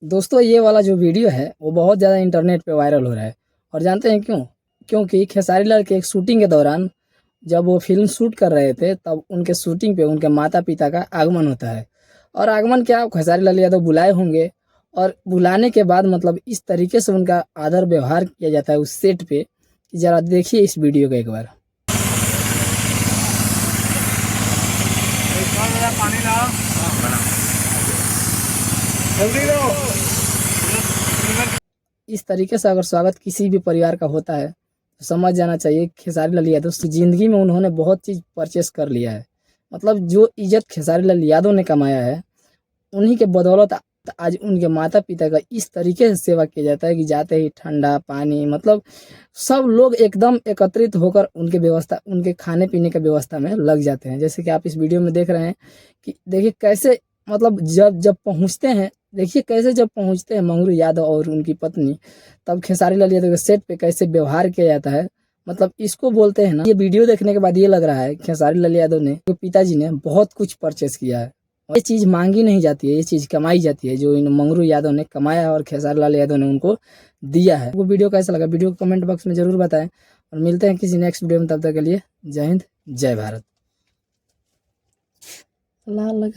दोस्तों ये वाला जो वीडियो है वो बहुत ज़्यादा इंटरनेट पे वायरल हो रहा है और जानते हैं क्यों? क्योंकि खेसारी लाल के एक शूटिंग के दौरान जब वो फ़िल्म शूट कर रहे थे तब उनके शूटिंग पे उनके माता-पिता का आगमन होता है। और आगमन क्या खेसारी लाल यादव बुलाए होंगे और बुलाने के बाद मतलब इस तरीके से उनका आदर व्यवहार किया जाता है उस सेट पे कि ज़रा देखिए इस वीडियो को एक बार। पानी लाओ। जल्दी लो। इस तरीके से अगर स्वागत किसी भी परिवार का होता है तो समझ जाना चाहिए खेसारी लाल यादव की ज़िंदगी में उन्होंने बहुत चीज़ परचेस कर लिया है। मतलब जो इज़्ज़त खेसारी लाल यादव ने कमाया है उन्हीं के बदौलत आज उनके माता-पिता का इस तरीके से सेवा किया जाता है कि जाते ही ठंडा पानी मतलब सब लोग एकदम एकत्रित होकर उनके व्यवस्था उनके खाने-पीने का व्यवस्था में लग जाते हैं। जैसे कि आप इस वीडियो में देख रहे हैं कि देखिए कैसे मतलब जब जब पहुँचते हैं, देखिए कैसे जब पहुँचते हैं मंगरू यादव और उनकी पत्नी, तब खेसारी लाल यादव के सेट पे कैसे व्यवहार किया जाता है। मतलब इसको बोलते हैं ना, ये वीडियो देखने के बाद ये लग रहा है खेसारी लाल यादव ने, पिताजी ने बहुत कुछ परचेज़ किया है। ये चीज़ माँगी नहीं जाती है, ये चीज़ कमाई जाती है, जो इन मंगरू यादव ने कमाया है और खेसारी लाल यादव ने उनको दिया है। वो वीडियो कैसा लगा? वीडियो को कमेंट बॉक्स में ज़रूर बताएँ और मिलते हैं किसी नेक्स्ट वीडियो में, तब तक के लिए जय हिंद, जय भारत। लाल लगा